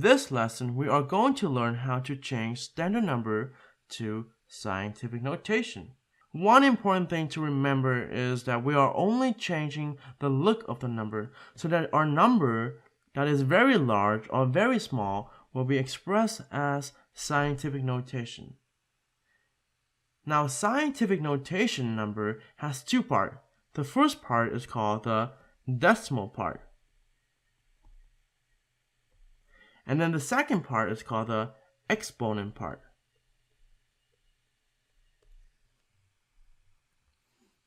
In this lesson, we are going to learn how to change standard number to scientific notation. One important thing to remember is that we are only changing the look of the number so that our number that is very large or very small will be expressed as scientific notation. Now, scientific notation number has two parts. The first part is called the decimal part. And then the second part is called the exponent part.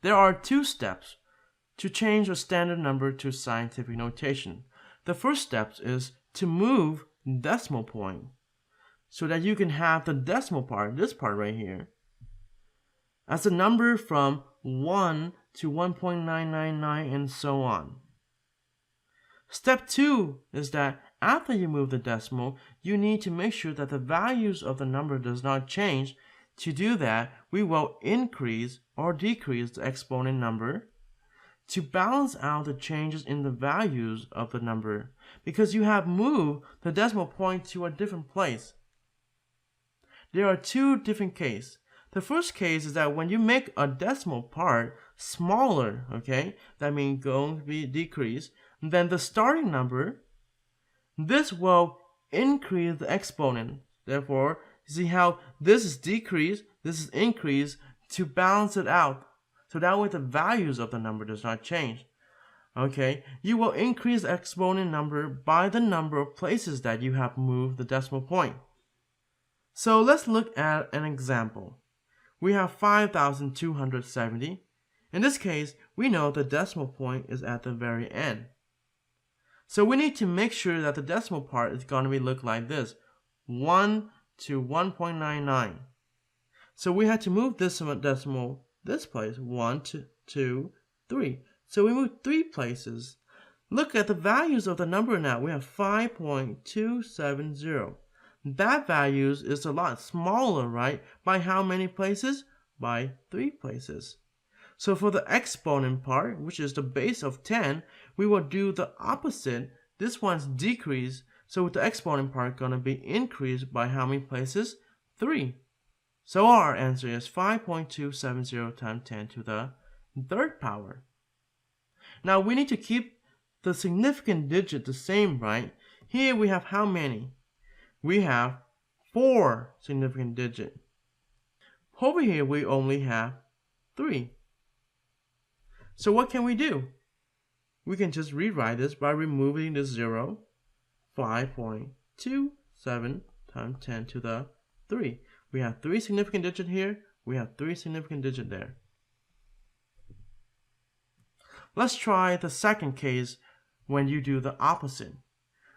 There are two steps to change a standard number to scientific notation. The first step is to move decimal point so that you can have the decimal part, this part right here, as a number from 1 to 1.999 and so on. Step 2 is that after you move the decimal, you need to make sure that the values of the number does not change. To do that, we will increase or decrease the exponent number to balance out the changes in the values of the number, because you have moved the decimal point to a different place. There are two different cases. The first case is that when you make a decimal part smaller, okay, that means going to be decreased, then the starting number, this will increase the exponent. Therefore, you see how this is decreased, this is increased to balance it out. So that way the values of the number does not change. Okay, you will increase the exponent number by the number of places that you have moved the decimal point. So let's look at an example. We have 5,270. In this case, we know the decimal point is at the very end. So we need to make sure that the decimal part is going to look like this, 1 to 1.99. So we had to move this decimal this place, 1 to 2, 3. So we moved 3 places. Look at the values of the number now. We have 5.270. That value is a lot smaller, right? By how many places? By 3 places. So for the exponent part, which is the base of 10, we will do the opposite. This one's decreased, so with the exponent part going to be increased by how many places? 3. So our answer is 5.270 times 10 to the third power. Now we need to keep the significant digit the same, right? Here we have how many? We have 4 significant digits. Over here we only have 3. So what can we do? We can just rewrite this by removing the 0. 5.27 times 10 to the 3. We have 3 significant digits here. We have 3 significant digits there. Let's try the second case when you do the opposite.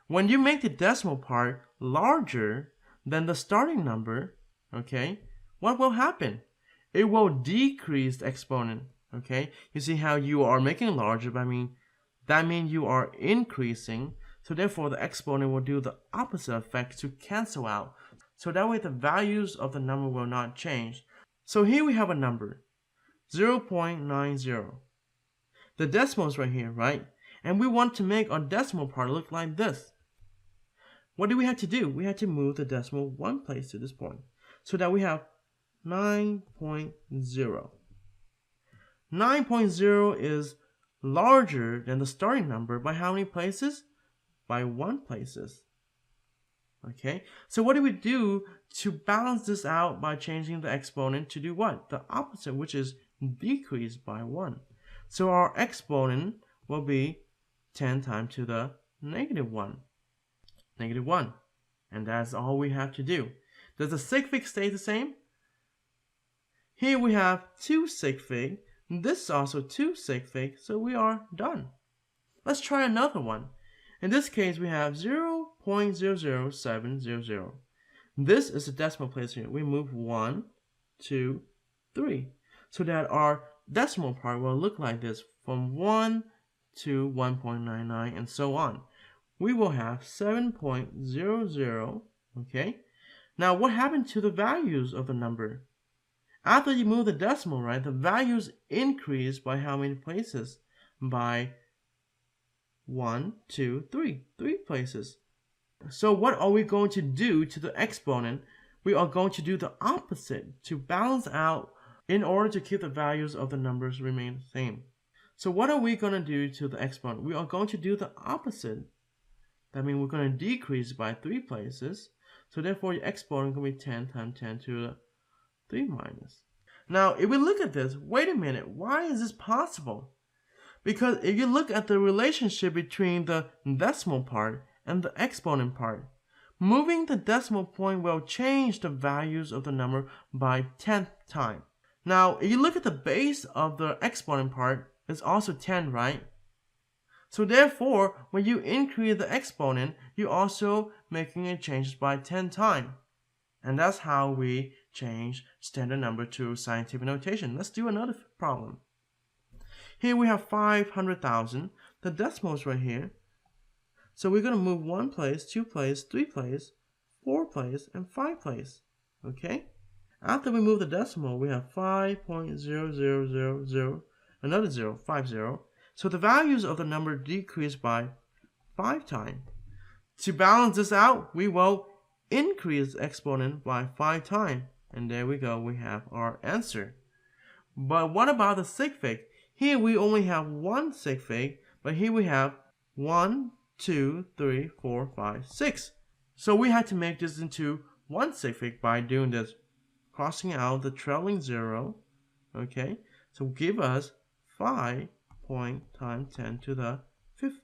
When you make the decimal part larger than the starting number, okay, what will happen? It will decrease the exponent, okay? You see how you are making it larger, but that means you are increasing. So therefore, the exponent will do the opposite effect to cancel out. So that way the values of the number will not change. So here we have a number, 0.90. The decimal is right here, right? And we want to make our decimal part look like this. What do we have to do? We have to move the decimal 1 place to this point, so that we have 9.0. 9.0 is larger than the starting number by how many places? By 1 places. Okay, so what do we do to balance this out by changing the exponent to do what? The opposite, which is decrease by 1. So our exponent will be 10 times to the negative 1. Negative 1. And that's all we have to do. Does the Sig Fig stay the same? Here we have 2 Sig Fig. This is also 2 Sig Fig, so we are done. Let's try another one. In this case, we have 0.00700. This is the decimal place here. We move 1, 2, 3. So that our decimal part will look like this, from 1 to 1.99 and so on. We will have 7.00, okay? Now what happened to the values of the number? After you move the decimal, right, the values increase by how many places? By 1, 2, 3. 3 places. So what are we going to do to the exponent? We are going to do the opposite to balance out in order to keep the values of the numbers remain the same. So what are we going to do to the exponent? We are going to do the opposite. That means we're going to decrease by 3 places. So therefore your exponent is going to be 10 times 10 to the 3 minus. Now if we look at this, wait a minute, why is this possible? Because if you look at the relationship between the decimal part and the exponent part, moving the decimal point will change the values of the number by 10th time. Now, if you look at the base of the exponent part, it's also 10, right? So therefore, when you increase the exponent, you're also making it change by 10 times. And that's how we change standard number to scientific notation. Let's do another problem. Here we have 500,000. The decimal is right here. So we're going to move 1 place, 2 place, 3 place, 4 place, and 5 place. Okay? After we move the decimal, we have 5.0000, another 0, 50. So the values of the number decrease by 5 times. To balance this out, we will increase the exponent by 5 times. And there we go, we have our answer. But what about the Sig Fig? Here we only have 1 Sig Fig, but here we have 1, 2, 3, 4, 5, 6. So we had to make this into 1 Sig Fig by doing this, crossing out the trailing 0. Okay, so give us 5 times 10 to the 5th,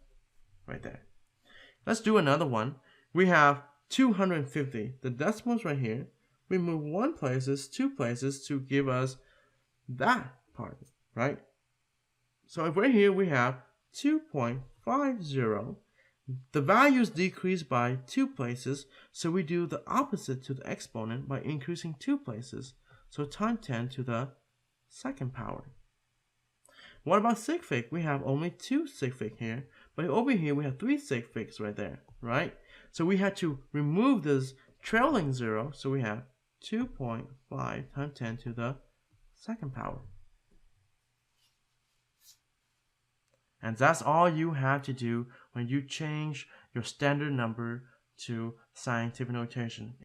right there. Let's do another one. We have 250. The decimal's right here. We move 1 places, 2 places to give us that part, right? So if right here we have 2.50, the values decrease by 2 places, so we do the opposite to the exponent by increasing 2 places. So times 10 to the 2nd power. What about Sig Fig? We have only 2 Sig Fig here, but over here we have 3 Sig Figs right there, right? So we had to remove this trailing 0, so we have 2.5 times 10 to the 2nd power. And that's all you have to do when you change your standard number to scientific notation.